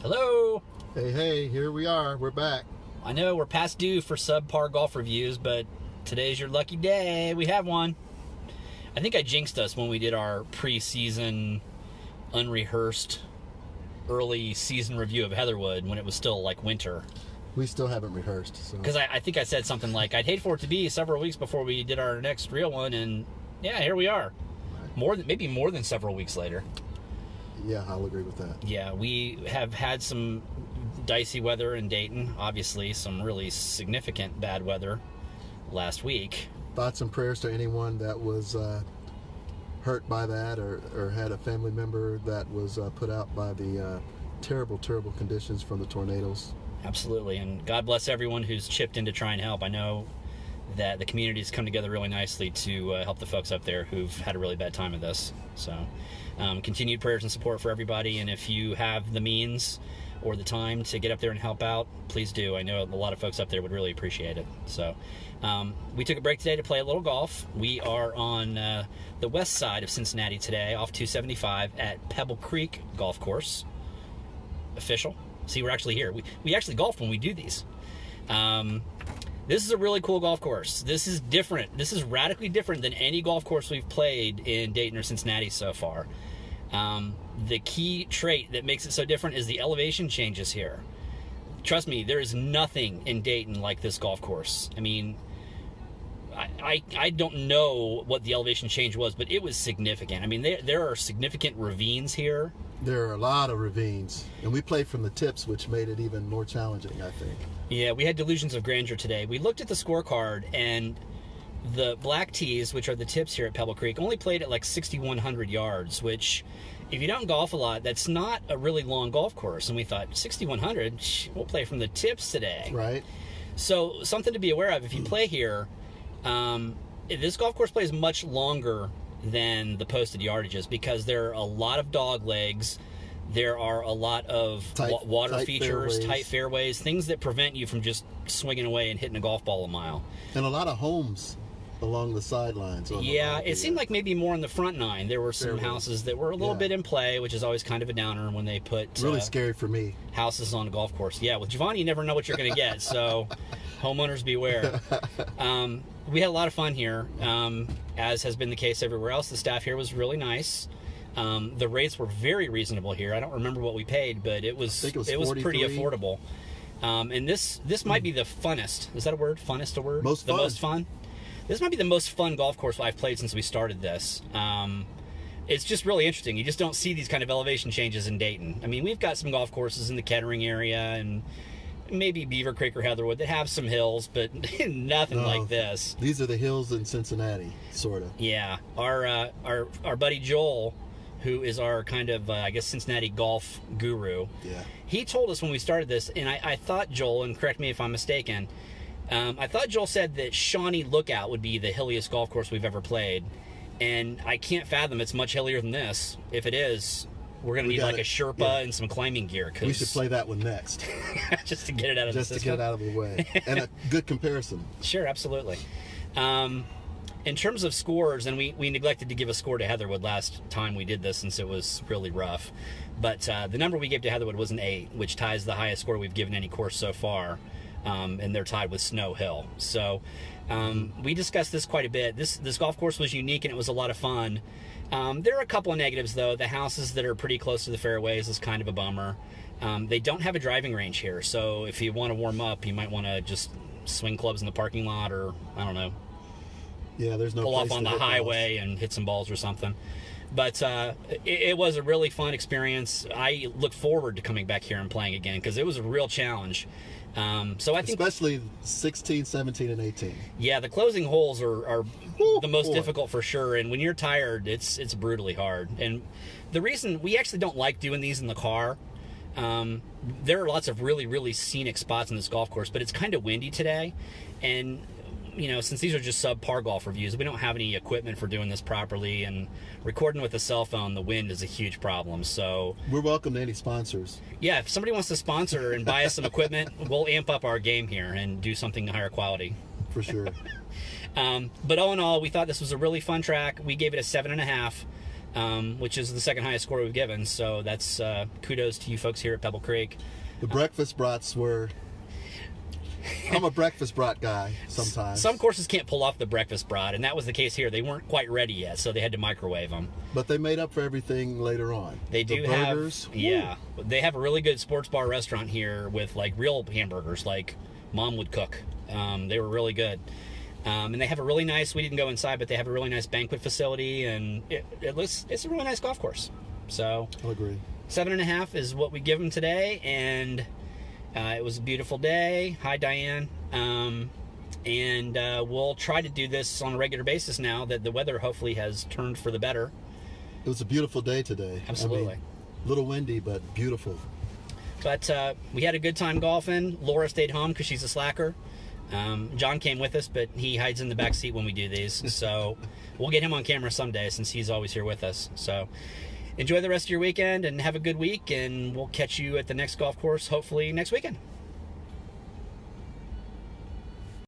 Hello. Hey, here we are. We're back. I know we're past due for Subpar Golf Reviews, but today's your lucky day. We have one. I think I jinxed us when we did our pre-season, unrehearsed, early season review of Heatherwood when it was still like winter. We still haven't rehearsed. Because I think I said something like, I'd hate for it to be several weeks before we did our next real one, and yeah, here we are. Maybe more than several weeks later. Yeah, I'll agree with that. Yeah, we have had some dicey weather in Dayton. Obviously, some really significant bad weather last week. Thoughts and prayers to anyone that was hurt by that or had a family member that was put out by the terrible conditions from the tornadoes. Absolutely, and God bless everyone who's chipped in to try and help. I know that the community's come together really nicely to help the folks up there who've had a really bad time of this. So continued prayers and support for everybody, and if you have the means or the time to get up there and help out, please do. I know a lot of folks up there would really appreciate it. So we took a break today to play a little golf. We are on the west side of Cincinnati today, off 275 at Pebble Creek Golf Course. Official. See, we're actually here. We actually golf when we do these. This is a really cool golf course. This is different. This is radically different than any golf course we've played in Dayton or Cincinnati so far. The key trait that makes it so different is the elevation changes here. Trust me, there is nothing in Dayton like this golf course. I mean, I don't know what the elevation change was, but it was significant. I mean, there are significant ravines here. There are a lot of ravines, and we played from the tips, which made it even more challenging, I think. Yeah, we had delusions of grandeur today. We looked at the scorecard, and the black tees, which are the tips here at Pebble Creek, only played at like 6,100 yards, which, if you don't golf a lot, that's not a really long golf course. And we thought, 6,100, we'll play from the tips today. Right. So something to be aware of if you play here. This golf course plays much longer than the posted yardages because there are a lot of dog legs. There are a lot of water features, tight fairways, things that prevent you from just swinging away and hitting a golf ball a mile. And a lot of homes along the sidelines. Yeah, it seemed like maybe more in the front nine. There were some houses that were a little bit in play, which is always kind of a downer when they put really scary for me. Houses on a golf course. Yeah, with Giovanni, you never know what you're going to get, so homeowners beware. We had a lot of fun here, as has been the case everywhere else. The staff here was really nice. The rates were very reasonable here. I don't remember what we paid, but it was pretty affordable. And this might be the funnest. Is that a word? Funnest a word? Most fun. The most fun? This might be the most fun golf course I've played since we started this. It's just really interesting. You just don't see these kind of elevation changes in Dayton. I mean, we've got some golf courses in the Kettering area and maybe Beaver Creek or Heatherwood that have some hills, but nothing like this. These are the hills in Cincinnati, sort of. Yeah. Our buddy Joel, who is our kind of, I guess, Cincinnati golf guru, he told us when we started this, and I thought Joel, and correct me if I'm mistaken, I thought Joel said that Shawnee Lookout would be the hilliest golf course we've ever played, and I can't fathom it's much hillier than this. If it is, we're going to need like a Sherpa and some climbing gear. We should play that one next. Just to get it out of the system. Just to get it out of the way. And a good comparison. Sure, absolutely. In terms of scores, and we neglected to give a score to Heatherwood last time we did this since it was really rough, but the number we gave to Heatherwood was an 8, which ties the highest score we've given any course so far, and they're tied with Snow Hill. So we discussed this quite a bit. This golf course was unique, and it was a lot of fun. There are a couple of negatives, though. The houses that are pretty close to the fairways is kind of a bummer. They don't have a driving range here, so if you want to warm up, you might want to just swing clubs in the parking lot, or, I don't know, there's no pull off on the highway and hit some balls or something. But it was a really fun experience. I look forward to coming back here and playing again because it was a real challenge. So I think especially 16, 17, and 18. Yeah, the closing holes are the most difficult for sure. And when you're tired, it's brutally hard. And the reason we actually don't like doing these in the car, there are lots of really, really scenic spots in this golf course, but it's kind of windy today. And since these are just subpar golf reviews, we don't have any equipment for doing this properly, and recording with a cell phone, the wind is a huge problem. So we're welcome to any sponsors. Yeah, if somebody wants to sponsor and buy us some equipment, we'll amp up our game here and do something higher quality. For sure. But all in all, we thought this was a really fun track. We gave it a 7.5. which is the second highest score we've given. So that's kudos to you folks here at Pebble Creek. The breakfast brats were... I'm a breakfast brat guy sometimes. Some courses can't pull off the breakfast brat, and that was the case here. They weren't quite ready yet, so they had to microwave them. But they made up for everything later on. They do the burgers, have, yeah. They have a really good sports bar restaurant here with like real hamburgers, like Mom would cook. They were really good. And they have a really nice, we didn't go inside, but they have a really nice banquet facility, and it's a really nice golf course. So I'll agree. 7.5 is what we give them today, and it was a beautiful day. Hi, Diane. And we'll try to do this on a regular basis now that the weather hopefully has turned for the better. It was a beautiful day today. Absolutely. I mean, a little windy, but beautiful. But we had a good time golfing. Laura stayed home because she's a slacker. John came with us, but he hides in the back seat when we do these. So we'll get him on camera someday since he's always here with us. So enjoy the rest of your weekend and have a good week, and we'll catch you at the next golf course hopefully next weekend.